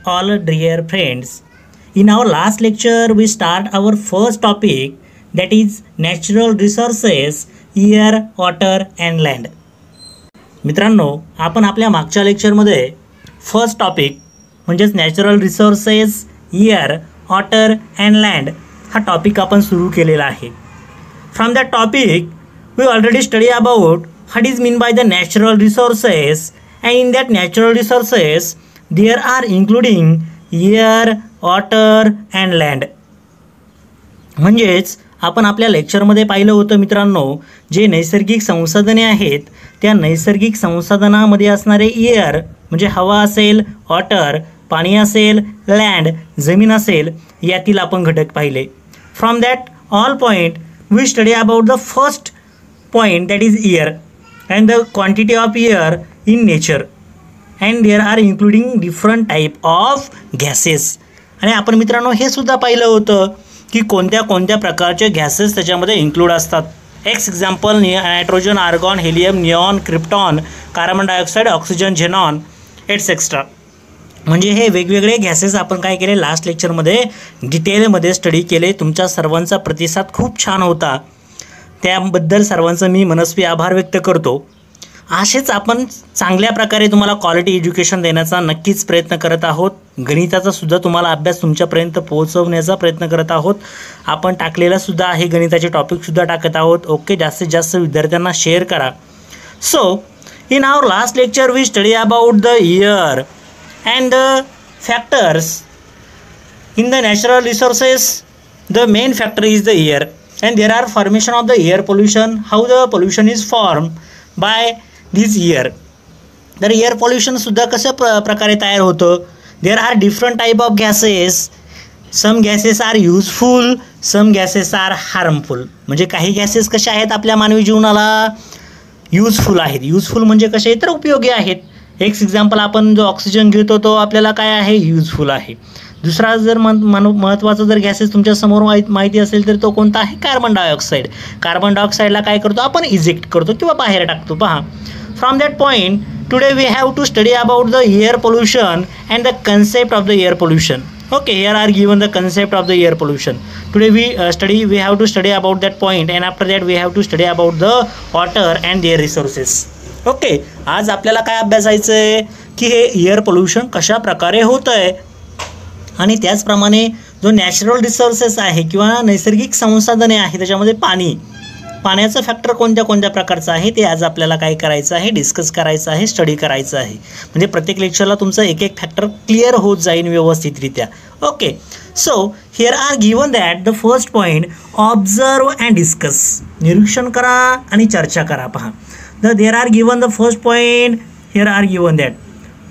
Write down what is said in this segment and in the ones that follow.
all dear friends. In our last lecture, we start our first topic, that is natural resources, air, water and land. मित्रांनो, आपण आपल्या मागच्या लेक्चरमध्ये first topic म्हणजेच natural resources, air, water and land हा topic आपण सुरू केलेला आहे. From that topic we already study about what is mean by the natural resources, and in that natural resources there are including air, water and land. म्हणजेच आपण आपल्या लेक्चरमध्ये पाहिलं होतं मित्रांनो, जे नैसर्गिक संसाधने आहेत त्या नैसर्गिक संसाधनामध्ये असणारे एअर म्हणजे हवा असेल, वॉटर पाणी असेल, लँड जमीन असेल, यातील आपण घटक पाहिले. From that all point we study about the first point, that is air and the quantity of air in nature, and there are including different type of gases. आणि आपण मित्रांनो हे सुद्धा पाहिलं होतं की कोणत्या कोणत्या प्रकारचे गॅसेस त्याच्यामध्ये इन्क्लूड असतात. Example nitrogen, argon, helium, neon, krypton, carbon dioxide, oxygen, xenon etcetera. म्हणजे हे वेगवेगळे गॅसेस आपण काय केले लास्ट लेक्चरमध्ये डिटेलमध्ये स्टडी केले. तुमच्या सर्वांचा प्रतिसाद खूप छान होता, त्याबद्दल सर्वांचं मी मनस्वी आभार व्यक्त करतो. असेच आपण चांगल्या प्रकारे तुम्हाला क्वालिटी एज्युकेशन देण्याचा नक्कीच प्रयत्न करत आहोत. गणिताचा सुद्धा तुम्हाला अभ्यास तुमच्यापर्यंत पोहोचवण्याचा प्रयत्न करत आहोत. आपण टाकलेला सुद्धा आहे गणिताचे टॉपिकसुद्धा टाकत आहोत. ओके, जास्तीत जास्त विद्यार्थ्यांना शेअर करा. So in our last lecture we study about the air and the factors in the natural resources. The main factor is the air and there are formation of the air pollution, how the pollution is form by this air. तर air पोल्युशनसुद्धा कशा प्रकारे तयार होतं. There are different type of gases. Some gases are useful, some gases are harmful. म्हणजे काही gases कशा आहेत आपल्या मानवी जीवनाला युजफुल आहेत. युजफुल म्हणजे कसे तर उपयोगी आहेत. एक्झाम्पल आपण जो ऑक्सिजन घेतो तो आपल्याला काय आहे, युजफुल आहे. दुसरा जर महत्त्वाचा जर गॅसेस तुमच्यासमोर माहिती असेल तर तो कोणता आहे, कार्बन डायऑक्साईड. कार्बन डायऑक्साईडला काय करतो आपण, इजेक्ट करतो किंवा बाहेर टाकतो. पहा, from that point today we have to study about the air pollution and the concept of the air pollution. Okay, here are given the concept of the air pollution. Today we have to study about that point, and after that we have to study about the water and their resources. Okay, आज आपल्याला काय अभ्यासायचं आहे की हे air pollution कशा प्रकारे होतं आहे, आणि त्याचप्रमाणे जो नॅचरल रिसोर्सेस आहे किंवा नैसर्गिक संसाधने आहे त्याच्यामध्ये पाण्याचं फॅक्टर कोणत्या कोणत्या प्रकारचं आहे ते आज आपल्याला काय करायचं आहे, डिस्कस करायचं आहे, स्टडी करायचं आहे. म्हणजे प्रत्येक लेक्चरला तुमचं एक एक फॅक्टर क्लिअर होत जाईल व्यवस्थितरित्या. Okay, so here are given that the first point, observe and discuss. निरीक्षण करा आणि चर्चा करा. पहा, there are given the first point, here are given that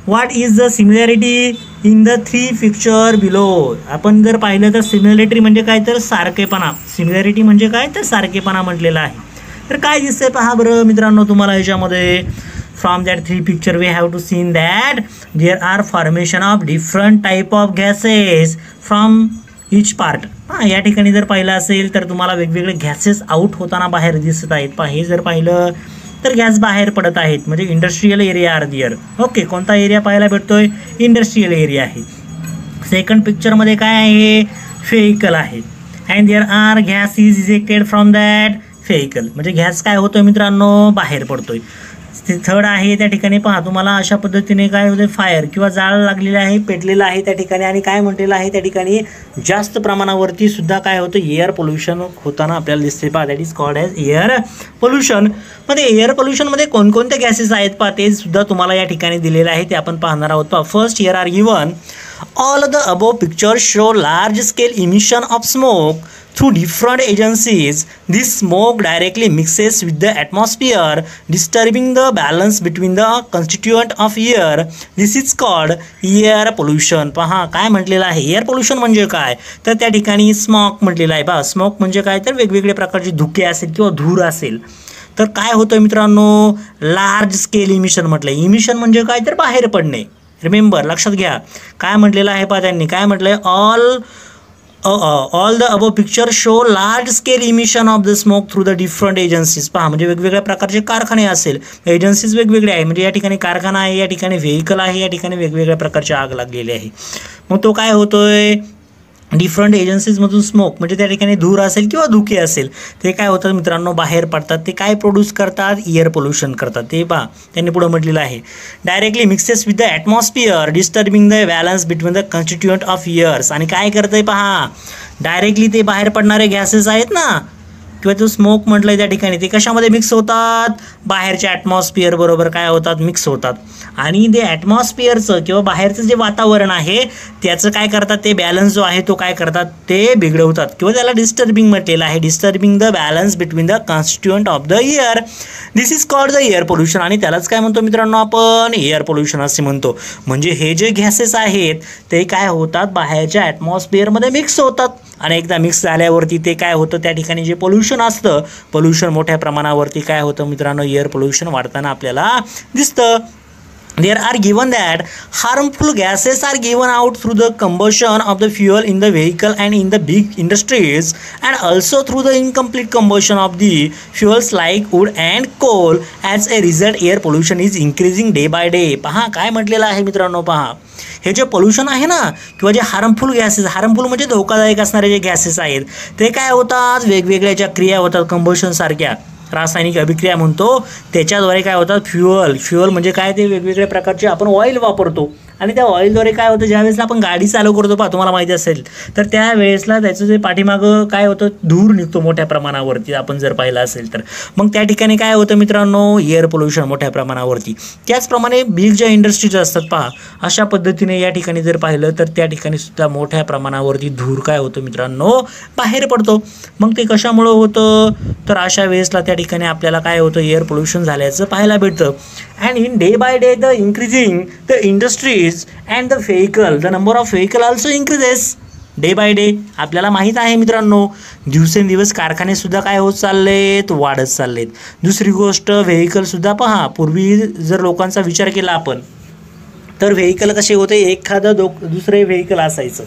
what is the similarity in the three picture below. आपण जर पाहिलं तर सिमिलॅरिटी म्हणजे काय तर सारखेपणा. सिमिलॅरिटी म्हणजे काय तर सारखेपणा म्हटलेला आहे. तर काय दिसतंय पहा बरं मित्रांनो तुम्हाला ह्याच्यामध्ये. From that three picture we have to seen that there are formation of different type of gases from each part. हां, या ठिकाणी जर पाहिलं असेल तर तुम्हाला वेगवेगळे गॅसेस आउट होताना बाहेर दिसत आहेत. पहा, हे जर पाहिलं तर गॅस बाहेर पडत आहेत, म्हणजे इंडस्ट्रियल एरिया आर दिअर. ओके, कोणता एरिया पाहायला भेटतोय, इंडस्ट्रियल एरिया आहे. सेकंड पिक्चरमध्ये काय आहे, व्हेइकल आहे. And there are gas is ejected from that vehicle. म्हणजे गॅस काय होतोय मित्रांनो, बाहेर पडतोय. थर्ड आहे त्या ठिकाणी पहा तुम्हाला अशा पद्धतीने काय होतं, फायर किंवा जाळ लागलेलं आहे, पेटलेलं आहे त्या ठिकाणी, आणि काय म्हटलेलं आहे त्या ठिकाणी जास्त प्रमाणावरती सुद्धा काय होतं, एअर पोल्युशन होताना आपल्याला दिसते. पहा, that is called as air pollution. मध्ये एअर पोल्युशनमध्ये कोणकोणते गॅसेस आहेत पहा ते सुद्धा तुम्हाला या ठिकाणी दिलेलं आहे, ते आपण पाहणार आहोत. पहा, first here are given all the above picture show large scale emission of smoke through different agencies. This smoke directly mixes with the atmosphere, disturbing the balance between the constituent of air. This is called air pollution. पहा, काय म्हटलेलं आहे, air pollution म्हणजे काय तर त्या ठिकाणी smoke म्हटलेलं आहे. पहा, स्मोक म्हणजे काय तर वेगवेगळ्या प्रकारचे धुके असेल किंवा धूर असेल तर काय होतं मित्रांनो, लार्ज स्केल इमिशन म्हटलं. इमिशन म्हणजे काय तर बाहेर पडणे. रिमेंबर, लक्षात घ्या काय म्हटलेलं आहे. पहा, त्यांनी काय म्हटलंय, all all the above picture show large scale emission of the smoke through the different agencies. पहा म्हणजे वेगवेगळ्या प्रकारचे कारखाने असेल, एजन्सीज वेगवेगळे आहे, म्हणजे या ठिकाणी कारखाना आहे, या ठिकाणी व्हेकल आहे, या ठिकाणी वेगवेगळ्या प्रकारची आग लागलेली आहे. मग तो काय होतोय, डिफरंट एजन्सीजमधून स्मोक म्हणजे त्या ठिकाणी धूर असेल किंवा धुके असेल ते काय होतात मित्रांनो बाहेर पडतात. ते काय प्रोड्यूस करतात, एअर पोल्युशन करतात. ते पहा त्यांनी पुढे म्हटलेलं आहे directly mixes with the atmosphere disturbing the balance between the constituent of airs. आणि काय करतंय पहा, डायरेक्टली ते बाहेर पडणारे गॅसेस आहेत ना किंवा तो स्मोक म्हटलंय त्या ठिकाणी ते कशामध्ये मिक्स होतात, बाहेरच्या ॲटमॉस्फिअर बरोबर काय होतात, मिक्स होतात. आणि ते ॲटमॉस्फिअरचं किंवा बाहेरचं जे वातावरण आहे त्याचं काय करतात, ते बॅलन्स जो आहे तो काय करतात, ते बिघडवतात किंवा त्याला डिस्टर्बिंग म्हटलेलं आहे, disturbing the balance between the constituent of the air. This is called the air pollution. आणि त्यालाच काय म्हणतो मित्रांनो आपण, एअर पोल्युशन असे म्हणतो. म्हणजे हे जे गॅसेस आहेत ते काय होतात, बाहेरच्या ॲटमॉस्फिअरमध्ये मिक्स होतात आणि एकदा मिक्स झाल्यावरती ते काय होतं, त्या ठिकाणी जे पोल्युशन असतं, पोल्युशन मोठ्या प्रमाणावरती काय होतं मित्रांनो, एअर पोल्युशन वाढताना आपल्याला दिसतं. There are given that harmful gases are given out through the combustion of the fuel in the vehicle and in the big industries, and also through the incomplete combustion of the fuels like wood and coal. As a result, air pollution is increasing day by day. पहा काय म्हटलेलं आहे मित्रांनो, पहा हे जे pollution आहे ना किंवा जे हार्मफुल गॅसेस, हार्मफुल म्हणजे धोकादायक असणारे जे गॅसेस आहेत ते काय होतात, वेगवेगळ्या ज्या क्रिया होतात कंबशन सारख्या रासायनिक अभिक्रिया म्हणतो त्याच्याद्वारे काय होतात, फ्युअल म्हणजे काय, ते वेगवेगळ्या प्रकारचे आपण ऑइल वापरतो आणि त्या ऑइलद्वारे काय होतं, ज्यावेळेस आपण गाडी चालू करतो पहा तुम्हाला माहिती असेल तर त्यावेळेसला त्याचं जे पाठीमागं काय होतं, धूर निघतो मोठ्या प्रमाणावरती आपण जर पाहिलं असेल तर. मग त्या ठिकाणी काय होतं मित्रांनो, एअर पोल्युशन मोठ्या प्रमाणावरती. त्याचप्रमाणे बिग ज्या इंडस्ट्रीज असतात पहा अशा पद्धतीने या ठिकाणी जर पाहिलं तर त्या ठिकाणी सुद्धा मोठ्या प्रमाणावरती धूर काय होतं मित्रांनो बाहेर पडतो. मग ते कशामुळं होतं, तर अशा वेळेसला त्या ठिकाणी आपल्याला काय होतं, एअर पोल्युशन झाल्याचं पाहायला भेटतं. And in day by day the increasing the industries and the vehicle, the number of vehicle also increases day by day. आपल्याला माहीत आहे मित्रांनो दिवसेंदिवस कारखाने सुद्धा काय होत चाललेत, वाढत चाललेत. दुसरी गोष्ट व्हेकलसुद्धा पहा, पूर्वी जर लोकांचा विचार केला आपण तर व्हेकल कसे होते, एखादं दुसरे व्हेकल असायचं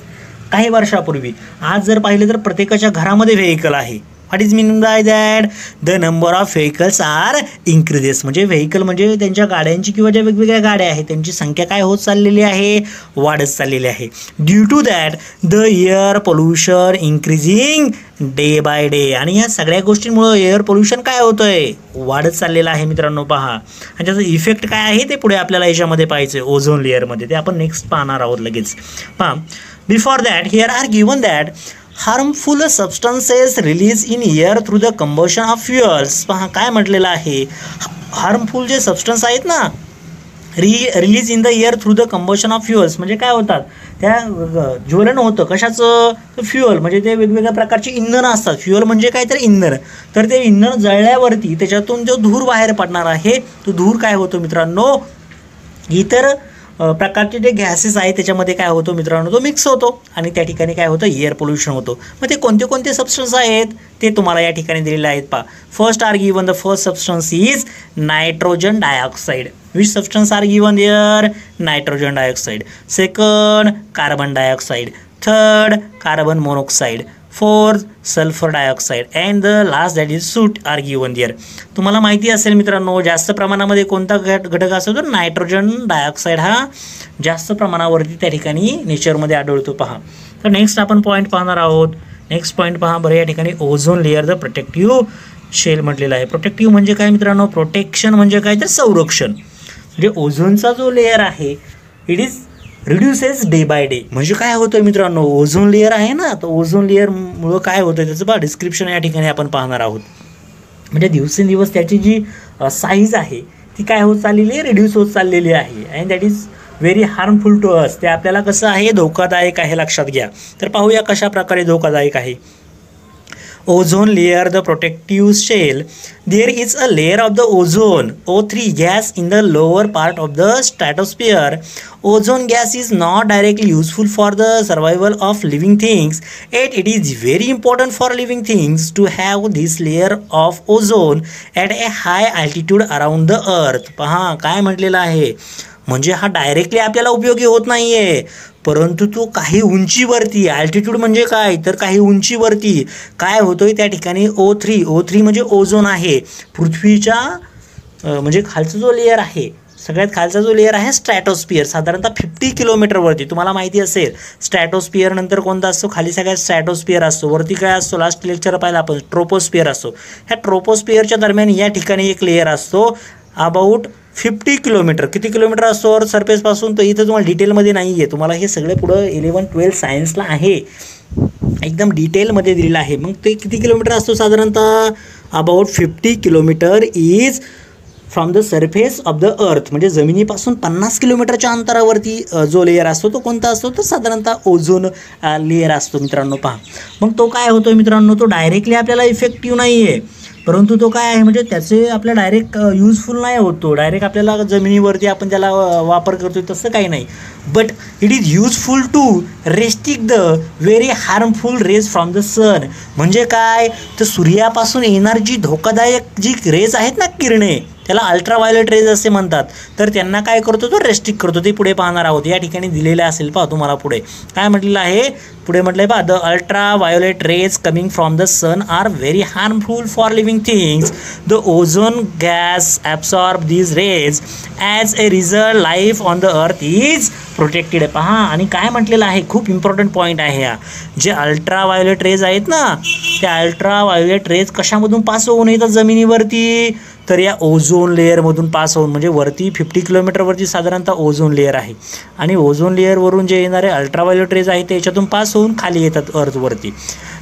काही वर्षापूर्वी. आज जर पाहिलं तर प्रत्येकाच्या घरामध्ये व्हेकल आहे. What is meaning by that, the number of vehicles are increases. म्हणजे व्हेकल म्हणजे त्यांच्या गाड्यांची किंवा ज्या वेगवेगळ्या गाड्या आहेत त्यांची संख्या काय होत चाललेली आहे, वाढत चाललेली आहे. Due to that the air pollution increasing day by day. आणि ह्या सगळ्या गोष्टींमुळं एअर पोल्युशन काय होतंय, वाढत चाललेलं आहे मित्रांनो. पहा आणि त्याचा इफेक्ट काय आहे ते पुढे आपल्याला याच्यामध्ये पाहायचं, ओझोन लेअरमध्ये. ते आपण नेक्स्ट पाहणार आहोत लगेच. पहा before that here are given that harmful substances release in air through the combustion of fuels. पहा काय म्हटलेलं आहे, हार्मफुल जे सबस्टन्स आहेत ना release in the air through the combustion of fuels म्हणजे काय होतात, त्या ज्वलन होतं कशाचं, फ्युअल म्हणजे ते वेगवेगळ्या प्रकारची इंधनं असतात. फ्युअल म्हणजे काय तर इंधन, तर ते इंधन जळल्यावरती त्याच्यातून जो धूर बाहेर पडणार आहे तो धूर काय होतो मित्रांनो, इतर प्रकारचे जे गॅसेस आहेत त्याच्यामध्ये काय होतो मित्रांनो, तो मिक्स होतो आणि त्या ठिकाणी काय होतं, एअर पोल्युशन होतो. मग ते कोणते कोणते सबस्टन्स आहेत ते तुम्हाला या ठिकाणी दिलेले आहेत. पहा first are given, the first substance is nitrogen dioxide. Which substance are given there, nitrogen dioxide. Second carbon dioxide. Third carbon monoxide. Fourth sulphur dioxide and the last that is soot are given there. तुम्हाला माहिती असेल मित्रांनो जास्त प्रमाणामध्ये कोणता घटक असतो तर नायट्रोजन डायऑक्साईड हा जास्त प्रमाणावरती त्या ठिकाणी नेचरमध्ये आढळतो. पहा तर नेक्स्ट आपण पॉईंट पाहणार आहोत. नेक्स्ट पॉईंट पहा बरं, या ठिकाणी ozone layer the protective shell म्हटलेला आहे. प्रोटेक्टिव्ह म्हणजे काय मित्रांनो, प्रोटेक्शन म्हणजे काय तर संरक्षण. म्हणजे ओझोनचा जो लेअर आहे it is reduces day by day. म्हणजे काय होतं मित्रांनो, ओझोन लेअर आहे ना, तर ओझोन लेअरमुळं काय होतं त्याचं बा डिस्क्रिप्शन या ठिकाणी आपण पाहणार आहोत. म्हणजे दिवसेंदिवस त्याची जी साईज आहे ती काय होत चाललेली आहे, रिड्यूस होत चाललेली आहे. And that is very harmful to us. ते आपल्याला कसं आहे, धोकादायक आहे, लक्षात घ्या. तर पाहूया कशा प्रकारे धोकादायक आहे. Ozone layer, the protective shell. There is a layer of the ozone O3 gas in the lower part of the stratosphere. Ozone gas is not directly useful for the survival of living things, yet it is very important for living things to have this layer of ozone at a high altitude around the earth. पहा काय म्हटलेलं आहे, म्हणजे हा directly आपल्याला उपयोगी होत नाही आहे, परंतु तो काही उंचीवरती, अल्टिट्यूड म्हणजे काय तर काही उंचीवरती काय होतोय त्या ठिकाणी O3 म्हणजे ओझोन आहे. पृथ्वीच्या म्हणजे खालचा जो लेअर आहे, सगळ्यात खालचा जो लेअर आहे स्ट्रॅटोस्फिअर, साधारणतः 50 किलोमीटरवरती. तुम्हाला माहिती असेल स्ट्रॅटोस्फिअर नंतर कोणता असतो, खाली सगळ्यात स्ट्रॅटोस्फिअर असतो, वरती काय असतो, लास्ट लेक्चर पाहिलं आपण ट्रोपोस्फिअर असतो. ह्या ट्रोपोस्फिअरच्या दरम्यान या ठिकाणी एक लेअर असतो अबाउट 50 किलोमीटर. किती किलोमीटर असतो अर्थ सरफेसपासून, तर इथं तुम्हाला डिटेलमध्ये नाही आहे, तुम्हाला हे सगळे पुढं 11-12 सायन्सला आहे, एकदम डिटेलमध्ये दिलेलं आहे. मग ते किती किलोमीटर असतो साधारणतः about 50 kilometre is from the surface of the earth, म्हणजे जमिनीपासून 50 किलोमीटरच्या अंतरावरती जो लेअर असतो तो कोणता असतो, तर साधारणतः ओझोन लेअर असतो मित्रांनो. पहा मग तो काय होतो मित्रांनो, तो डायरेक्टली आपल्याला इफेक्टिव्ह नाही आहे, परंतु तो काय आहे म्हणजे त्याचे आपल्या डायरेक्ट यूजफुल नाही होतो, डायरेक्ट आपल्याला जमिनीवरती आपण त्याला वापर करतोय तसं काही नाही. But it is useful to restrict the very harmful rays from the sun. म्हणजे काय तर सूर्यापासून येणारी जी धोकादायक जी रेज आहेत ना, किरणे, त्याला अल्ट्राव्हायोलेट रेज असे म्हणतात, तर त्यांना काय करतो तो रेस्ट्रिक्ट करतो. ते पुढे पाहणार आहोत, या ठिकाणी दिलेलं असेल पहा तुम्हाला पुढे काय म्हटलेलं आहे, पुढे म्हटलंय पहा the ultraviolet rays coming from the sun are very harmful for living things. The ozone gas absorb these rays as a result life on the earth is protected. पहा आणि काय म्हटलेलं आहे, खूप इम्पॉर्टंट पॉईंट आहे हा, जे अल्ट्राव्हायोलेट रेज आहेत ना, त्या अल्ट्राव्हायोलेट रेज कशामधून पास होऊन येतात जमिनीवरती, तर या ओझोन लेअरमधून पास होऊन, म्हणजे वरती 50 किलोमीटरवरती साधारणतः ओझोन लेअर आहे आणि ओझोन लेअरवरून जे येणारे अल्ट्राव्हायोलेट रेज आहेत त्याच्यातून पास होऊन खाली येतात अर्थवरती.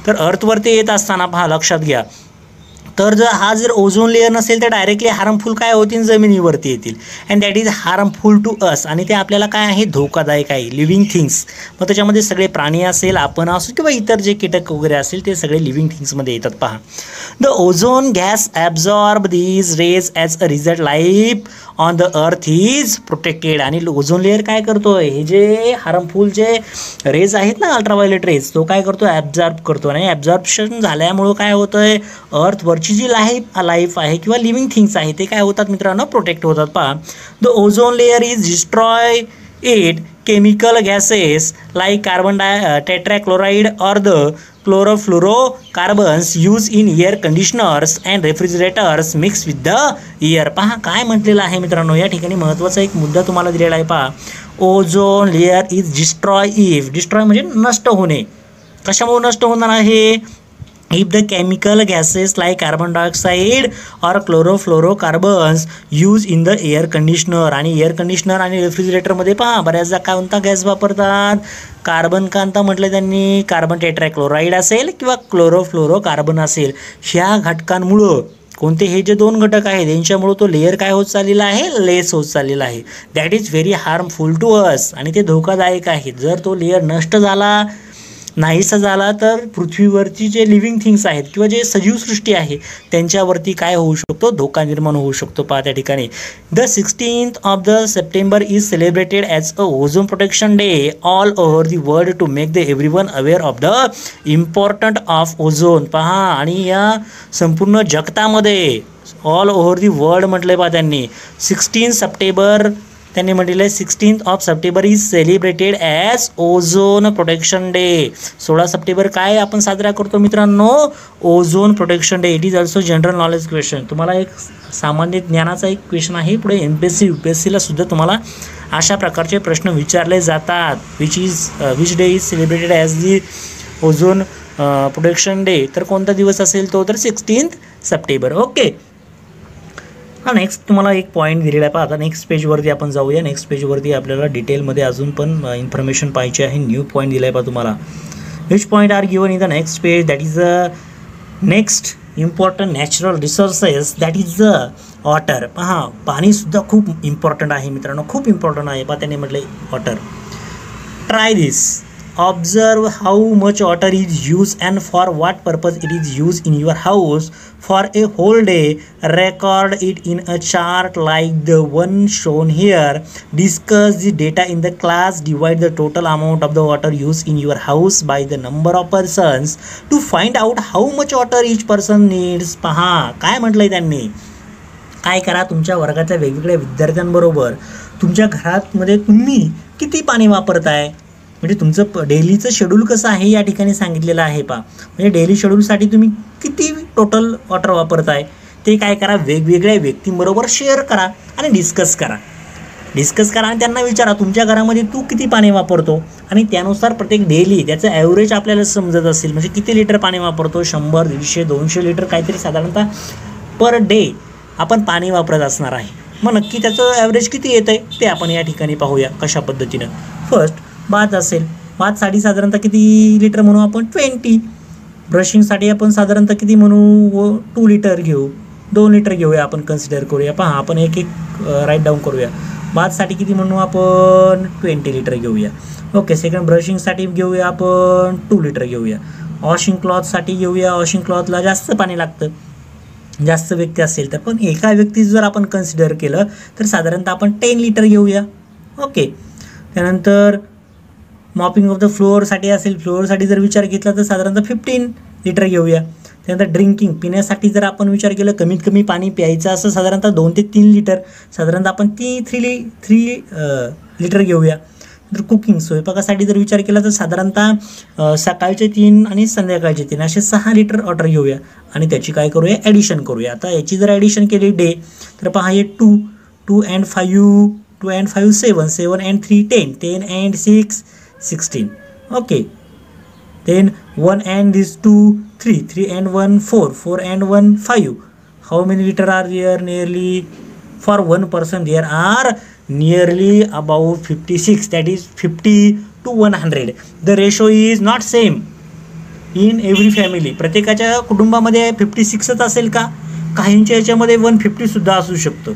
तर अर्थवरती येत असताना पहा लक्षात घ्या, तर जर ओझोन लेअर नसेल तर डायरेक्टली हार्मफुल काय होतील, जमिनीवरती येतील, and that is harmful to us. आणि ते आपल्याला काय आहे, धोकादायक आहे, लिव्हिंग थिंग्स. मग त्याच्यामध्ये सगळे प्राणी असेल, आपण असो किंवा इतर जे कीटक वगैरे असेल ते सगळे लिव्हिंग थिंग्समध्ये येतात. पहा the ozone gas absorb these rays as a result life on the earth is protected. आणि ओझोन लेअर काय करतोय, हे जे हार्मफुल जे रेज आहेत ना अल्ट्राव्हायोलेट रेज, तो काय करतो, ॲब्झॉर्ब करतो. आणि ॲब्झॉर्प्शन झाल्यामुळं काय होतंय, अर्थवरची जी लाईफ आहे किंवा लिव्हिंग थिंग्स आहे ते काय होतात मित्रांनो, प्रोटेक्ट होतात. पहा the ozone layer is destroy it chemical gases like carbon tetrachloride or the chlorofluorocarbons used in air conditioners and refrigerators mixed with the air. पहा काय म्हटलेलं आहे मित्रांनो, या ठिकाणी महत्त्वाचा एक मुद्दा तुम्हाला दिलेला आहे. पहा ओझोन लेअर इज डिस्ट्रॉय म्हणजे नष्ट होणे. कशामुळे नष्ट होणार आहे, if the chemical gases like carbon dioxide or chlorofluorocarbons used in the air conditioner. आणि एअर कंडिशनर आणि रेफ्रिजरेटरमध्ये पहा बऱ्याचदा कोणता गॅस वापरतात, कार्बन कांता म्हटलं त्यांनी, कार्बन टेट्राक्लोराईड असेल किंवा क्लोरोफ्लोरोकार्बन असेल. ह्या घटकांमुळं कोणते हे जे दोन घटक आहेत यांच्यामुळं तो लेअर काय होत चाललेला आहे, लेस होत चाललेला आहे. That is very harmful to us. आणि ते धोकादायक आहे. जर तो लेअर नष्ट झाला, नाहीसा झाला, तर पृथ्वीवरची जे लिव्हिंग थिंग्स आहेत किंवा जे सजीव सृष्टी आहे त्यांच्यावरती काय होऊ शकतो, धोका निर्माण होऊ शकतो. पहा त्या ठिकाणी the 16th of the September is celebrated as a ozone protection day all over the world to make the everyone aware of the important of ozone. पहा आणि या संपूर्ण जगतामध्ये ऑल ओव्हर दी वर्ल्ड म्हटलं पहा त्यांनी 16 सप्टेंबर त्यांनी म्हटलेलं आहे 16th of September is celebrated as ozone protection day. 16 September काय आपण साजरा करतो मित्रांनो, ozone protection day. It is also general knowledge question. तुम्हाला एक सामान्य ज्ञानाचा एक क्वेश्चन आहे, पुढे MPSC UPSCला सुद्धा तुम्हाला अशा प्रकारचे प्रश्न विचारले जातात. Which day is celebrated as the ozone protection day. तर कोणता दिवस असेल तो, तर 16 सप्टेंबर. ओके, हा नेक्स्ट तुम्हाला एक पॉईंट दिलेला आहे. पहा आता नेक्स्ट पेजवरती आपण जाऊया. नेक्स्ट पेजवरती आपल्याला डिटेलमध्ये अजून पण इन्फॉर्मेशन पाहिजे आहे. न्यू पॉईंट दिला आहे पहा तुम्हाला. Which point are given in the next page, that is the next important natural resources, that is the water. पहा पाणीसुद्धा खूप इम्पॉर्टंट आहे मित्रांनो, खूप इम्पॉर्टंट आहे. पहा त्याने म्हटलं water. Try this. Observe how much water is used and for what purpose it is used in your house for a whole day. Record it in a chart like the one shown here. Discuss the data in the class. Divide the total amount of the water used in your house by the number of persons to find out how much water each person needs. पहा काय म्हटलंय त्यांनी, काय करा, तुमच्या वर्गातल्या वेगवेगळ्या विद्यार्थ्यांबरोबर तुमच्या घरामध्ये तुम्ही किती पाणी वापरताय, म्हणजे तुमचं डेलीचं शेड्यूल कसं आहे या ठिकाणी सांगितलेलं आहे पहा. म्हणजे डेली शेड्यूलसाठी तुम्ही किती टोटल वॉटर वापरताय ते काय करा, वेगवेगळ्या व्यक्तींबरोबर शेअर करा आणि डिस्कस करा आणि त्यांना विचारा तुमच्या घरामध्ये तू किती पाणी वापरतो, आणि त्यानुसार प्रत्येक डेली त्याचं ॲव्हरेज आपल्याला समजत असेल, म्हणजे किती लिटर पाणी वापरतो, 100, 150, 200 लिटर काहीतरी साधारणतः पर डे आपण पाणी वापरत असणार आहे. मग नक्की त्याचं ॲव्हरेज किती येतं आहे ते आपण या ठिकाणी पाहूया कशा पद्धतीनं. फर्स्ट बाथ असेल, बाथसाठी साधारणतः किती लिटर म्हणू आपण, 20. ब्रशिंगसाठी आपण साधारणतः किती म्हणू, 2 लिटर घेऊ, 2 लिटर घेऊया आपण, कन्सिडर करूया. पहा आपण एक राईट डाऊन करूया. बाथसाठी किती म्हणू आपण, 20 लिटर घेऊया. ओके. सेकंड ब्रशिंगसाठी घेऊया आपण 2 लिटर घेऊया. वॉशिंग क्लॉथसाठी घेऊया, वॉशिंग क्लॉथला जास्त पाणी लागतं, जास्त व्यक्ती असेल तर. पण एका व्यक्तीचं जर आपण कन्सिडर केलं तर साधारणतः आपण 10 लिटर घेऊया. ओके. त्यानंतर मॉपिंग ऑफ द फ्लोअरसाठी असेल, फ्लोअरसाठी जर विचार घेतला तर साधारणतः 15 लिटर घेऊया. त्यानंतर ड्रिंकिंग, पिण्यासाठी जर आपण विचार केला, कमीत कमी पाणी प्यायचं असं साधारणतः 2 ते 3 लिटर, साधारणतः आपण 3 लिटर घेऊया. नंतर कुकिंग, स्वयंपाकासाठी जर विचार केला तर साधारणतः सकाळचे 3 आणि संध्याकाळचे 3 असे 6 लिटर वॉटर घेऊया आणि त्याची काय करूया, ॲडिशन करूया. आता याची जर ॲडिशन केली डे तर पहा हे 2 and 5 7, 7 and 3 10, 10 and 6 16. Okay. Then 1 and this 2 3, 3 and 1 4, 4 and 1 5. How many liter are there? Nearly, for one person there are nearly about 56, that is 50 to 100. The ratio is not same in every family. प्रत्येकाच्या कुटुंबामध्ये 56च असेल का, काहींच्या याच्यामध्ये 150 सुद्धा असू शकतं.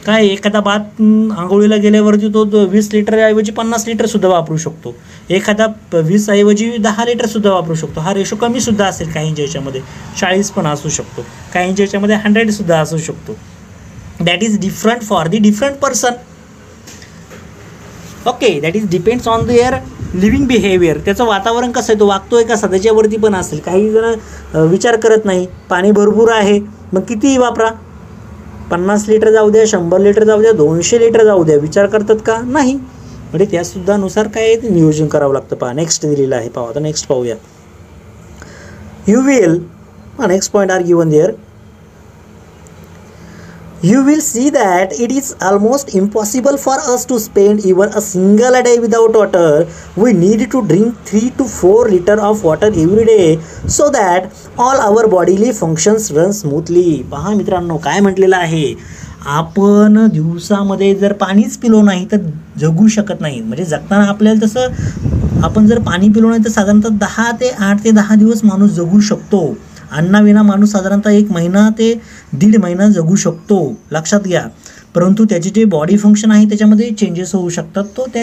काय एखादा बात आंघोळीला गेल्यावरती तो 20 लिटरऐवजी 50 लिटरसुद्धा वापरू शकतो, एखादा 20 ऐवजी 10 लिटरसुद्धा वापरू शकतो. हा रेशो कमीसुद्धा असेल, काहींच्या याच्यामध्ये 40 पण असू शकतो, काहींच्या याच्यामध्ये 100सुद्धा असू शकतो. That is different for the different person. Okay. That is depends on their living behaviour. त्याचं वातावरण कसं आहे, तो वागतोय का, त्याच्यावरती पण असेल. काही जण विचार करत नाही, पाणी भरपूर आहे मग कितीही वापरा, 50 लिटर जाऊ द्या, 100 लिटर जाऊ द्या, 200 लिटर जाऊ द्या, विचार करतात का, नाही. म्हणजे त्यासुद्धा नुसार काय नियोजन करावं लागतं. पहा नेक्स्ट दिलेलं आहे, पाहू आता नेक्स्ट पाहूया. You will, next point are given there, you will see that it is almost impossible for us to spend even a single day without water. We need to drink 3 to 4 liter of water every day so that all our bodily functions run smoothly. पहा मित्रांनो काय म्हटलेलं आहे, आपण दिवसामध्ये जर पाणीच पिलो नाही तर जगू शकत नाही. म्हणजे जगताना आपल्याला तसं आपण जर पाणी पिलो नाही तर साधारणतः 8 ते 10 दिवस माणूस जगू शकतो. अन्नाविना माणूस साधारणतः 1 महिना ते 1.5 महिना जगू शकतो, लक्षात घ्या. परंतु त्याचे जे बॉडी फंक्शन आहे त्याच्यामध्ये चेंजेस होऊ शकतात. तो त्या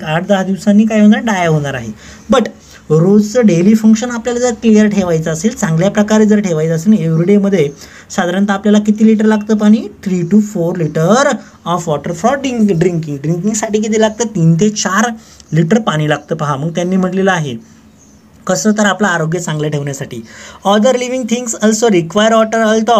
8-10 दिवसांनी काय होणार, डाय होणार आहे. बट रोजचं डेली फंक्शन आपल्याला जर क्लिअर ठेवायचं असेल, चांगल्या प्रकारे जर ठेवायचं असेल, एव्हरीडेमध्ये साधारणतः आपल्याला किती लिटर लागतं पाणी, 3 to 4 litre of water for ड्रिंकिंगसाठी किती लागतं, 3 ते 4 लिटर पाणी लागतं. पहा मग त्यांनी म्हटलेलं आहे कसं, तर आपलं आरोग्य चांगलं ठेवण्यासाठी. Other living things also require water, also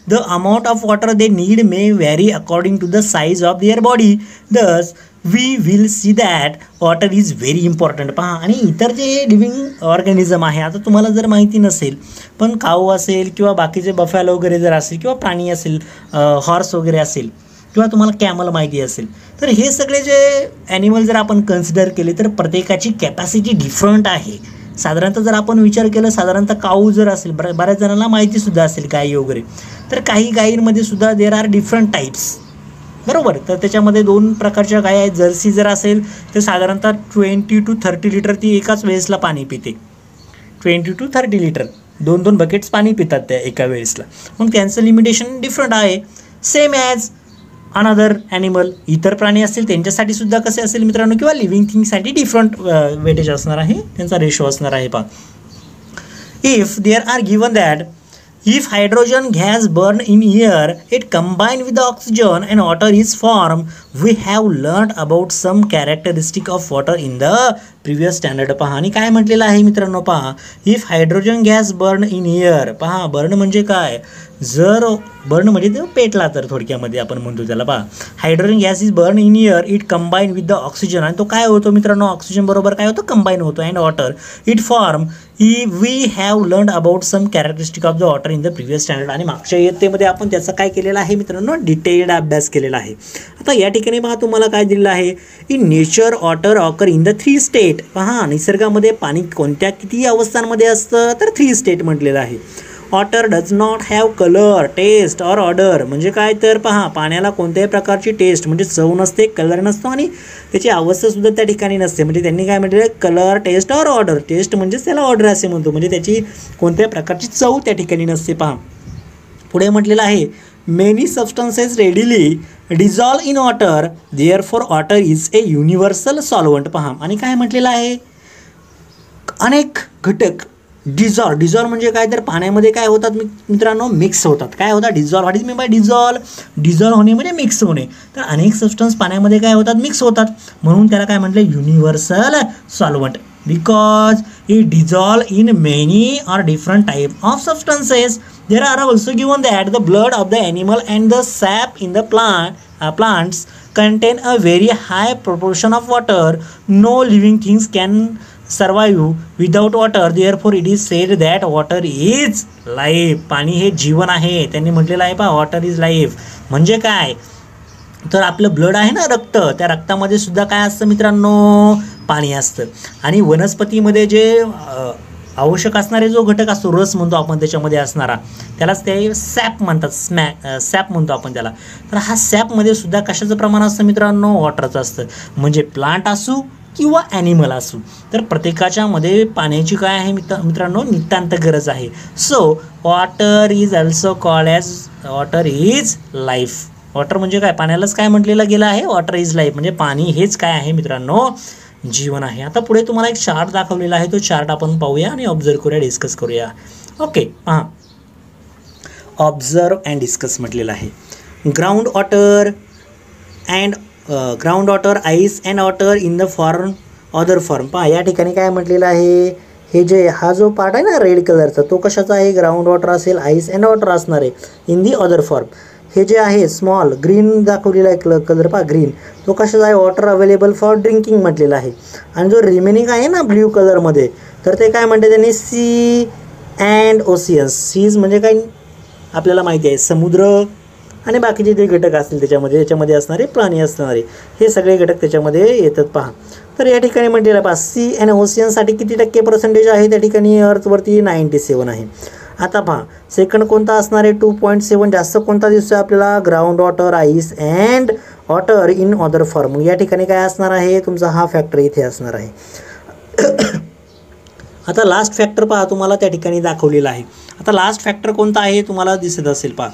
the amount of water they need may vary according to the size of their body. Thus we will see that water is very important. पहा आणि इतर जे living organism आहे, आता तुम्हाला जर माहिती नसेल पण काऊ असेल किंवा बाकीचे बफॅलो वगैरे जर असेल किंवा प्राणी असेल, हॉर्स वगैरे असेल किंवा तुम्हाला कॅमल माहिती असेल, तर हे सगळे जे ॲनिमल जर आपण कन्सिडर केले तर प्रत्येकाची कॅपॅसिटी डिफरंट आहे. साधारणतः जर आपण विचार केला, साधारणतः काऊ जर असेल, बऱ्याच जणांना माहितीसुद्धा असेल गायी वगैरे, तर काही गायींमध्ये सुद्धा देर आर डिफरंट टाईप्स, बरोबर. तर त्याच्यामध्ये 2 प्रकारच्या गायी आहेत. जर्सी जर असेल तर साधारणतः 20 to 30 लिटर ती एकाच वेळेसला पाणी पिते. 20 to 30 लिटर 2-2 बकेट्स पाणी पितात त्या एका वेळेसला. मग त्यांचं लिमिटेशन डिफरंट आहे. सेम ॲज अनदर ॲनिमल, इतर प्राणी असतील त्यांच्यासाठी सुद्धा कसे असेल मित्रांनो, किंवा लिव्हिंग थिंगसाठी डिफरंट वेटेज असणार आहे, त्यांचा रेशो असणार आहे. पहा if there are given that if hydrogen gas burn in air it combine with the oxygen and water is form, we have learn about some characteristic of water in the previous standard. पहा आणि काय म्हटलेलं आहे मित्रांनो, पहा if hydrogen gas burn in air, पहा burn म्हणजे काय, जर बर्न म्हणजे ते पेटला तर थोडक्यामध्ये आपण म्हणतो त्याला पहा. Hydrogen gas is burn in air, it combine with the oxygen, आणि तो काय होतो मित्रांनो, ऑक्सिजन बरोबर काय होतं, कंबाईन होतो, and water it form. We have learn about some characteristic of the water in the previous standard, आणि मागच्या इयत्तेमध्ये आपण त्याचा काय केलेला आहे मित्रांनो, डिटेल्ड अभ्यास केलेला आहे. आता या ठिकाणी पहा तुम्हाला काय दिलेलं आहे, in nature water occur in the 3 state. पहा निसर्गामध्ये पाणी कोणत्या किती अवस्थांमध्ये असतं, तर 3 स्टेट म्हटलेलं आहे. Water does not have colour, taste or order, म्हणजे काय तर पहा पाण्याला कोणत्याही प्रकारची टेस्ट म्हणजे चव नसते, कलर नसतो, आणि त्याची अवस्थासुद्धा त्या ठिकाणी नसते. म्हणजे त्यांनी काय म्हटलं, colour, taste or order. Taste म्हणजेच त्याला ऑर्डर असे म्हणतो, म्हणजे त्याची कोणत्याही प्रकारची चव त्या ठिकाणी नसते. पहा पुढे म्हटलेलं आहे, many substances readily dissolve in water, therefore water is a universal solvent. पहा आणि काय म्हटलेलं आहे, अनेक घटक डिझॉल्व म्हणजे काय तर पाण्यामध्ये काय होतात मित्रांनो, मिक्स होतात. काय होतात, dissolve. What is mean bye dissolve होणे म्हणजे मिक्स होणे. तर अनेक सबस्टन्स पाण्यामध्ये काय होतात, मिक्स होतात, म्हणून त्याला काय म्हटलं, universal solvent, because it dissolve in many or different type of substances. There are also given that the blood of the animal and the SAP in the plants contain a very high proportion of water. No living things can survive without water. Therefore it is said that water is life. पाणी हे जीवन आहे, त्यांनी म्हटलेलं आहे पहा, water is life. म्हणजे काय तर आपलं ब्लड आहे ना, रक्त, त्या रक्तामध्ये सुद्धा काय असतं मित्रांनो, पाणी असतं. आणि वनस्पतीमध्ये जे आवश्यक असणारे जो घटक असतो, रस म्हणतो आपण त्याच्यामध्ये असणारा, त्यालाच ते सॅप म्हणतात, सॅप म्हणतो आपण त्याला. तर हा सॅपमध्ये सुद्धा कशाचं प्रमाण असतं मित्रांनो, वॉटरचं असतं. म्हणजे प्लांट असू किंवा ॲनिमल असू, तर प्रत्येकाच्या मध्ये पाण्याची काय आहे मित्रांनो, नितांत गरज आहे. So water is also called as, water is life. Water म्हणजे काय, पाण्यालाच काय म्हटलेलं गेलं आहे, वॉटर इज लाईफ, म्हणजे पाणी हेच काय आहे मित्रांनो, जीवन आहे. आता पुढे तुम्हाला एक चार्ट दाखवलेला आहे, तो चार्ट आपण पाहूया आणि ऑब्झर्व करूया, डिस्कस करूया. ओके पहा, ऑब्झर्व अँड डिस्कस म्हटलेलं आहे. Ground water and ground water, ice and water in the form other form. पहा या ठिकाणी काय म्हटलेलं आहे, हे जे हा जो पार्ट आहे ना रेड कलरचा, तो कशाचा आहे, ग्राउंड वॉटर असेल, आईस अँड वॉटर असणार आहे इन दी अदर फॉर्म. हे जे आहे स्मॉल ग्रीन दाखवलेला आहे कलर पहा, ग्रीन, तो कशाचा आहे, वॉटर अवेलेबल फॉर ड्रिंकिंग म्हटलेला आहे. आणि जो रिमेनिंग आहे ना ब्ल्यू कलरमध्ये, तर ते काय म्हणते त्यांनी, सी अँड ओशियन्स. सीज म्हणजे काय आपल्याला माहिती आहे, समुद्र, आणि बाकीचे जे घटक असतील त्याच्यामध्ये असणारे प्राणी असणारे, हे सगळे घटक त्याच्यामध्ये येतात. पहा तर या ठिकाणी म्हटलेलं आहे पहा, सी अँड ओशियनसाठी किती टक्के पर्सेंटेज आहे त्या ठिकाणी, अर्थवरती 97 आहे. आता पहा सेकंड कोणता असणार आहे, 2.7. जास्त कोणता दिसतोय आपल्याला, ground water, ice and water in other form. या ठिकाणी काय असणार आहे, तुमचा हा फॅक्टर इथे असणार आहे. आता लास्ट फॅक्टर पहा तुम्हाला त्या ठिकाणी दाखवलेला आहे. आता लास्ट फॅक्टर कोणता आहे तुम्हाला दिसत असेल पहा,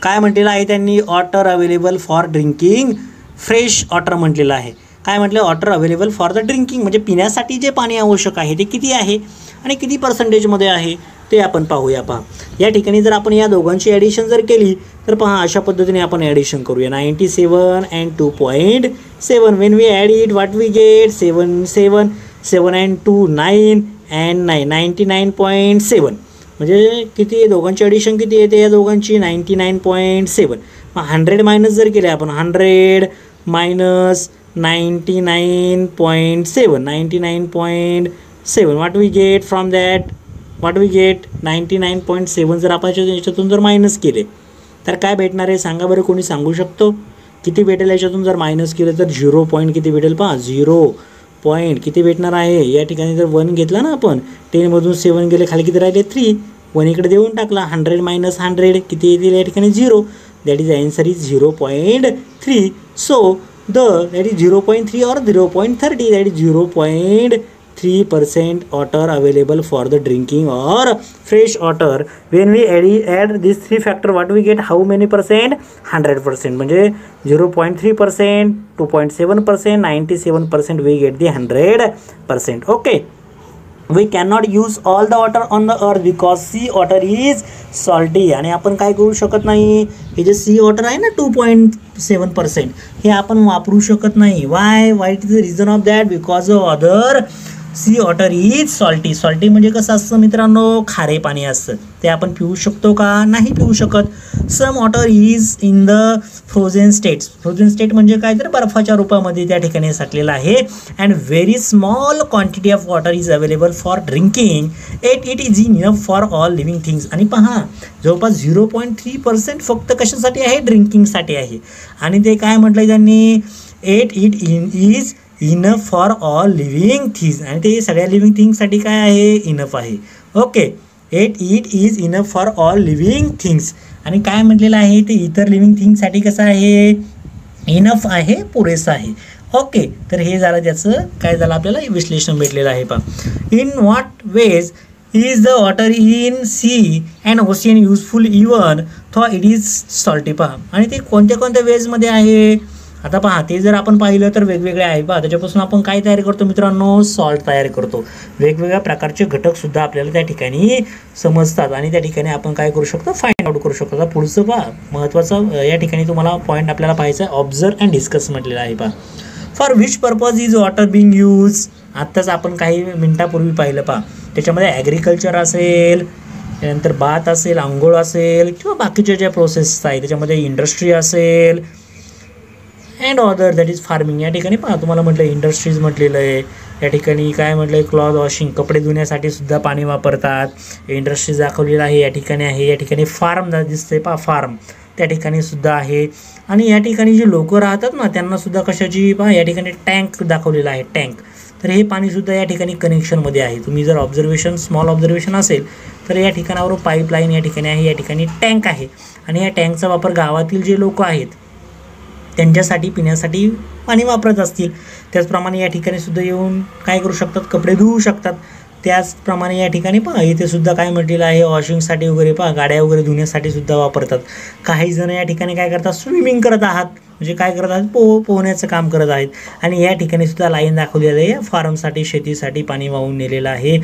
काय म्हटलेलं आहे त्यांनी, water available for drinking, fresh water म्हटलेलं आहे. काय म्हटलं, water available for the drinking, म्हणजे पिण्यासाठी जे पाणी आवश्यक आहे ते किती आहे आणि किती पर्सेंटेजमध्ये आहे ते आपण पाहूया. पहा या ठिकाणी जर आपण या दोघांची ॲडिशन जर केली तर पहा अशा पद्धतीने आपण ॲडिशन करूया, 97 and 2.7. When we add it what we get, 7 and 2 9 and 99.7. म्हणजे किती, दोघांची ॲडिशन किती येते या दोघांची, 99.7. मग 100 मायनस जर केले आपण, 100 minus 99.7 what we get from that, what we get 99.7. जर आपण याच्यातून जर मायनस केले तर काय भेटणार आहे सांगा बरं, कोणी सांगू शकतो किती भेटेल याच्यातून जर मायनस केलं तर, 0 पॉईंट किती भेटेल पहा, 0 पॉईंट किती भेटणार आहे. या ठिकाणी जर 1 घेतला ना आपण, 10मधून 7 गेले खाली किती राहिले, 3. 1 इकडे देऊन टाकला, 100 मायनस 100 किती येतील या ठिकाणी, 0. That is answer is 0.3. So that is 0.3 or 0.30, that is 0.3% water available for the drinking or fresh water. When we add these 3 factor, what we get, how many percent, 100%. म्हणजे 0.3%, 2.7%, 97%, we get the 100%. Okay, we cannot use all the water on the earth because sea water is salty. आणि आपण काय करू शकत नाही, हे जे C water आहे ना 2.7%, हे आपण वापरू शकत नाही. Why it is the reason of that, because of other C water is salty. Salty म्हणजे कसं असतं मित्रांनो, खारे पाणी असतं. ते आपण पिऊ शकतो का? नाही पिऊ शकत. Some water is in the frozen states. Frozen state म्हणजे काय तर बर्फाच्या रूपामध्ये त्या ठिकाणी साठलेलं आहे. And very small quantity of water is available for drinking. It is enough for all living things. आणि पहा, जवळपास 0.3% फक्त कशासाठी आहे? ड्रिंकिंगसाठी आहे. आणि ते काय म्हटलं त्यांनी? It is enough for all living things. आणि ते सगळ्या लिव्हिंग थिंग्ससाठी काय आहे? इनफ आहे. Okay, it is enough for all living things. आणि काय म्हटलेलं आहे? ते इतर लिव्हिंग थिंग्ससाठी कसं आहे? इनफ आहे, पुरेसं आहे. ओके, तर हे झालं त्याचं काय झालं आपल्याला विश्लेषण भेटलेलं आहे. पहा, in what ways is the water in sea and ocean useful even though it is salty. पहा, आणि ते कोणत्या कोणत्या वेजमध्ये आहे? आता पहा, ते जर आपण पाहिलं तर वेगवेगळे आहे. पहा, त्याच्यापासून आपण काय तयार करतो मित्रांनो? सॉल्ट तयार करतो. वेगवेगळ्या प्रकारचे घटकसुद्धा आपल्याला त्या ठिकाणी समजतात आणि त्या ठिकाणी आपण काय करू शकतो? फाइंड आउट करू शकतो. आता पुढचं पहा, महत्त्वाचं या ठिकाणी तुम्हाला पॉईंट आपल्याला पाहायचं आहे. ऑब्झर्व अँड डिस्कस म्हटलेलं आहे. पहा, for which purpose is water Bing use. आत्ताच आपण काही मिनिटापूर्वी पाहिलं. पहा, त्याच्यामध्ये ॲग्रिकल्चर असेल, त्यानंतर बाथ असेल, आंघोळ असेल, किंवा बाकीच्या ज्या प्रोसेस आहे त्याच्यामध्ये इंडस्ट्री असेल, and other that is farming. या ठिकाणी पहा, तुम्हाला म्हटलं इंडस्ट्रीज म्हटलेलं आहे. या ठिकाणी काय म्हटलं आहे? क्लॉथ वॉशिंग, कपडे धुण्यासाठी सुद्धा पाणी वापरतात. इंडस्ट्रीज दाखवलेलं आहे या ठिकाणी आहे. या ठिकाणी फार्म दिसतंय. पहा, फार्म त्या ठिकाणी सुद्धा आहे. आणि या ठिकाणी जे लोक राहतात ना, त्यांनासुद्धा कशाची? पहा, या ठिकाणी टँक दाखवलेला आहे, टँक. तर हे पाणीसुद्धा या ठिकाणी कनेक्शनमध्ये आहे. तुम्ही जर ऑब्झर्वेशन, स्मॉल ऑब्झर्वेशन असेल तर या ठिकाणावर पाईपलाईन या ठिकाणी आहे, या ठिकाणी टँक आहे. आणि या टँकचा वापर गावातील जे लोक आहेत त्यांच्यासाठी पिण्यासाठी पाणी वापरत असतील. त्याचप्रमाणे या ठिकाणी सुद्धा येऊन काय करू शकतात? कपडे धुवू शकतात. त्याचप्रमाणे या ठिकाणी पहा, इथे सुद्धा काय म्हटलेलं आहे? वॉशिंगसाठी वगैरे. पहा, गाड्या वगैरे धुण्यासाठी सुद्धा वापरतात. काही जण या ठिकाणी काय करतात? स्विमिंग करत आहात, म्हणजे काय करत आहेत? पोहण्याचं काम करत आहेत. आणि या ठिकाणी सुद्धा लाईन दाखवलेलं आहे. फार्मसाठी, शेतीसाठी पाणी वाहून नेलेलं आहे.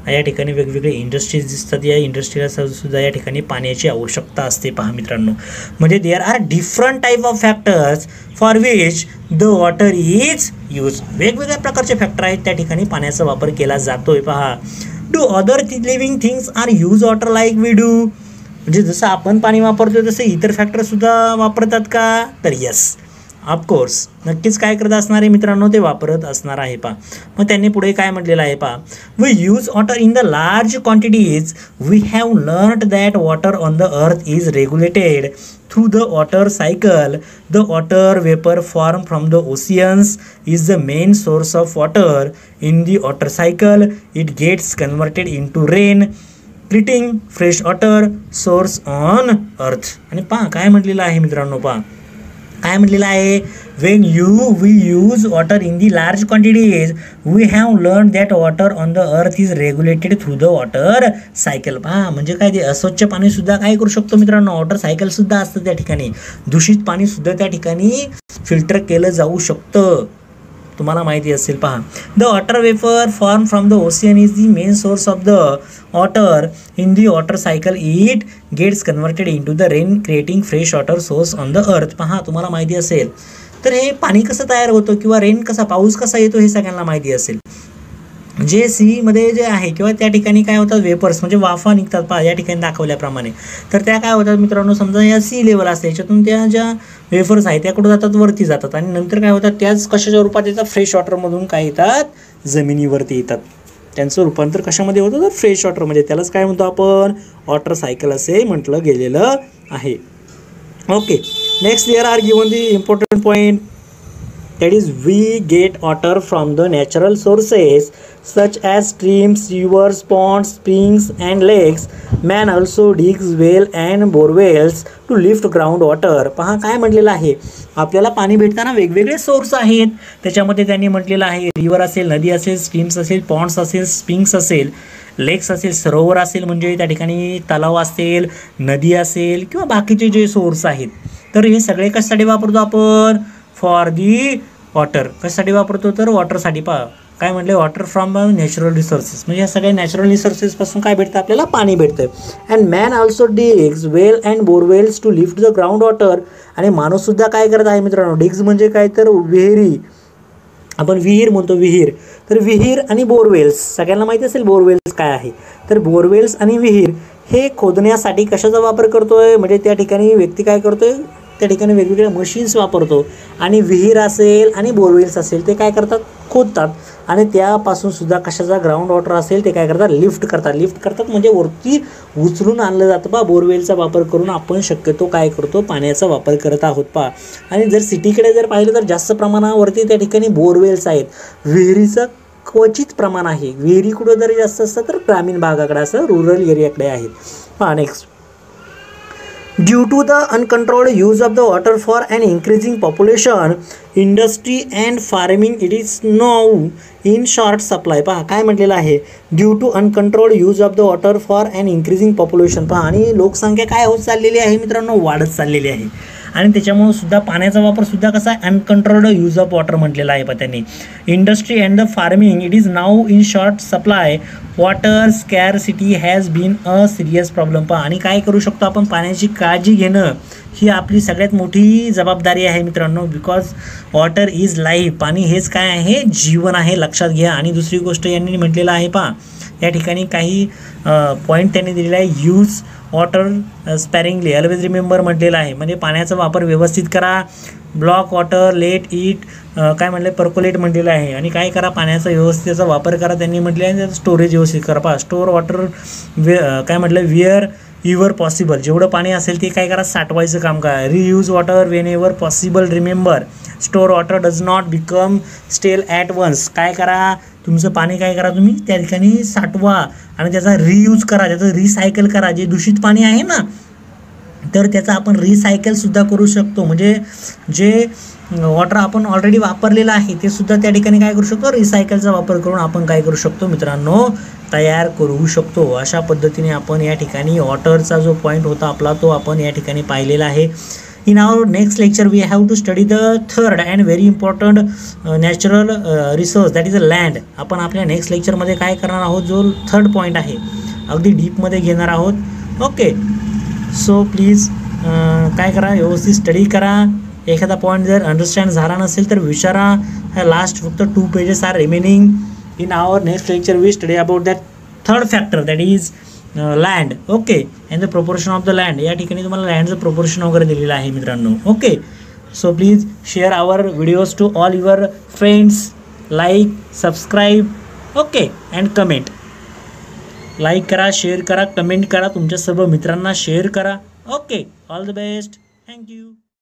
या ठिकाणी वेगवेगळे इंडस्ट्रीज दिसतात. या इंडस्ट्रीला सुद्धा या ठिकाणी पाण्याची आवश्यकता असते. पहा मित्रांनो, म्हणजे there are different type of factors for which the water is use. वेगवेगळ्या प्रकारचे फॅक्टर आहेत त्या ठिकाणी पाण्याचा वापर केला जातोय. पहा, do other living things are use water like we do. म्हणजे जसं आपण पाणी वापरतो तसे इतर फॅक्टरसुद्धा वापरतात का? तर येस, ऑफकोर्स, नक्कीच काय करत असणार आहे मित्रांनो? ते वापरत असणार आहे. पहा, मग त्यांनी पुढे काय म्हटलेलं आहे? पहा, we use water in the large quantities. We have learned that water on the earth is regulated through the water cycle. The water vapor formed from the oceans is the main source of water. In the water cycle, it gets converted into rain, creating fresh water source on earth. आणि पहा काय म्हटलेलं आहे मित्रांनो? पहा काय म्हटलेलं आहे? when we use water in the large quantities, we have learned that water on the earth is regulated through the water cycle. पहा, म्हणजे काय? ते अस्वच्छ पाणी सुद्धा काय करू शकतो मित्रांनो? वॉटर सायकल सुद्धा असतं त्या ठिकाणी. दूषित पाणी सुद्धा त्या ठिकाणी फिल्टर केलं जाऊ शकतं, तुम्हाला माहिती असेल. पहा, the water vapour form from the ocean is the main source of the water. In the water cycle it gets converted into the rain, creating fresh water source on the earth. पहा, तुम्हाला माहिती असेल तर हे पाणी कसं तयार होतं किंवा रेन कसा, पाऊस कसा येतो हे सगळ्यांना माहिती असेल. जे सीमध्ये जे आहे किंवा त्या ठिकाणी काय होतात? वेपर्स म्हणजे वाफा निघतात. पहा, या ठिकाणी दाखवल्याप्रमाणे. तर त्या काय होतात मित्रांनो? समजा या सी लेवल असते, याच्यातून त्या ज्या वेफर्स आहेत त्या कुठं जातात? वरती जातात. आणि नंतर काय होतात? त्याच कशाच्या रूपात येतात? फ्रेश वॉटरमधून काय येतात? जमिनीवरती येतात. त्यांचं रूपांतर कशामध्ये होतं? तर फ्रेश वॉटरमध्ये. त्यालाच काय म्हणतो आपण? वॉटर सायकल असे म्हटलं गेलेलं आहे. Okay, next there are given the important point, that is we get water from the natural sources such as streams, rivers, ponds, springs and lakes. Man also digs well and borewells to lift ground water. पहा काय म्हटलेलं आहे? आपल्याला पाणी भेटताना वेगवेगळे source आहेत. त्याच्यामध्ये त्यांनी म्हटलेलं आहे रिव्हर असेल, नदी असेल, स्ट्रीम्स असेल, पॉन्ड्स असेल, स्प्रिंग्स असेल, लेक्स असेल, सरोवर असेल, म्हणजे त्या ठिकाणी तलाव असेल, नदी असेल किंवा बाकीचे जे सोर्स आहेत. तर हे सगळे कशासाठी वापरतो आपण? For the water. कशासाठी वापरतो? तर वॉटरसाठी. पहा काय म्हटलं? वॉटर फ्रॉम नॅचरल रिसोर्सेस, म्हणजे या सगळ्या नॅचरल रिसोर्सेसपासून काय भेटतं? आपल्याला पाणी भेटतं. And man also digs well and borewells to lift the ground water. आणि माणूससुद्धा काय करत आहे मित्रांनो? डिग्स म्हणजे काय? तर विहिरी आपण विहीर म्हणतो विहीर, तर विहीर आणि बोरवेल्स सगळ्यांना माहिती असेल बोरवेल्स काय आहे. तर बोरवेल्स आणि विहीर हे खोदण्यासाठी कशाचा वापर करतोय, म्हणजे त्या ठिकाणी व्यक्ती काय करतोय, त्या ठिकाणी वेगवेगळ्या मशीन्स वापरतो आणि विहीर असेल आणि बोरवेल्स असेल ते काय करतात, खोदतात आणि त्यापासून सुद्धा कशाचा ग्राउंड वॉटर असेल ते काय करतात, लिफ्ट करतात म्हणजे वरती उचलून आणलं जातं पा. बोरवेलचा वापर करून आपण शक्यतो काय करतो, पाण्याचा वापर करत आहोत पा. आणि जर सिटीकडे जर पाहिलं तर जास्त प्रमाणावरती त्या ठिकाणी बोरवेल्स आहेत, विहिरीचं क्वचित प्रमाण आहे. विहिरी कुठं जरी जास्त असतं तर ग्रामीण भागाकडे असं रुरल एरियाकडे आहेत. पहा next, due to the uncontrolled use of the water for an increasing population, industry and farming it is now in short supply. पहा काय म्हटलेलं आहे, due to uncontrolled use of the water for an increasing population. पहा आणि लोकसंख्या काय होत चाललेली आहे मित्रांनो, वाढत चाललेली आहे आणि त्याच्यामुळे सुद्धा पाण्याचा वापर सुद्धा कसा आहे, अनकंट्रोल्ड यूज ऑफ वॉटर म्हटलेला आहे. पण त्यांनी industry and the farming it is now in short supply, water scarcity has been a serious problem. पहा आणि काय करू शकतो आपण, पाण्याची काळजी घेणं ही आपली सगळ्यात मोठी जबाबदारी आहे मित्रांनो. बिकॉज वॉटर इज लाईफ, पाणी हेच काय आहे, जीवन आहे, लक्षात घ्या. आणि दुसरी गोष्ट यांनी म्हटलेलं आहे पहा, या ठिकाणी काही पॉईंट त्यांनी दिलेला आहे, यूज वॉटर स्पॅरिंगली, ऑलवेज रिमेंबर म्हटलेलं आहे, म्हणजे पाण्याचा वापर व्यवस्थित करा. ब्लॉक वॉटर, लेट इट काय म्हटलं, पर्कोलेट म्हटलेलं आहे. आणि काय करा, पाण्याचा व्यवस्थितचा वापर करा त्यांनी म्हटले आहे. स्टोरेज व्यवस्थित करा. पहा स्टोर वॉटर काय म्हटलं, विअर इवर पॉसिबल, जेवढं पाणी असेल ते काय करा, साठवायचं काम करा. Reuse water Wien ever possible, remember store water does not become स्टेल ॲट वन्स. काय करा, तुमचं पाणी काय करा, तुम्ही त्या ठिकाणी साठवा आणि त्याचा रियूज करा, त्याचं रिसायकल करा. जे दूषित पाणी आहे ना तर त्याचा आपण रिसायकलसुद्धा करू शकतो. म्हणजे जे वॉटर आपण ऑलरेडी वापरलेलं आहे ते सुद्धा त्या ठिकाणी काय करू शकतो, रिसायकलचा वापर करून आपण काय करू शकतो मित्रांनो, तयार करू शकतो. अशा पद्धतीने आपण या ठिकाणी वॉटरचा जो पॉईंट होता आपला तो आपण या ठिकाणी पाहिलेला आहे. In our next lecture we have to study the third and very important natural resource, that is the land. आपण आपल्या नेक्स्ट लेक्चरमध्ये काय करणार आहोत, जो थर्ड पॉईंट आहे अगदी डीपमध्ये घेणार आहोत. ओके, सो प्लीज काय करा, व्यवस्थित स्टडी करा. एखादा पॉईंट जर अंडरस्टँड झाला नसेल तर विचारा. लास्ट फक्त 2 pages are remaining. In our next lecture we study about that third factor, that is land. Okay, and the proportion of the land. या ठिकाणी तुम्हाला लँडचं प्रोपोर्शन वगैरे दिलेलं आहे मित्रांनो. Okay, so please share our videos to all your friends, like, subscribe, okay, and comment. Like करा, share करा, कमेंट करा, तुमच्या सर्व मित्रांना शेअर करा. Okay, all the best, thank you.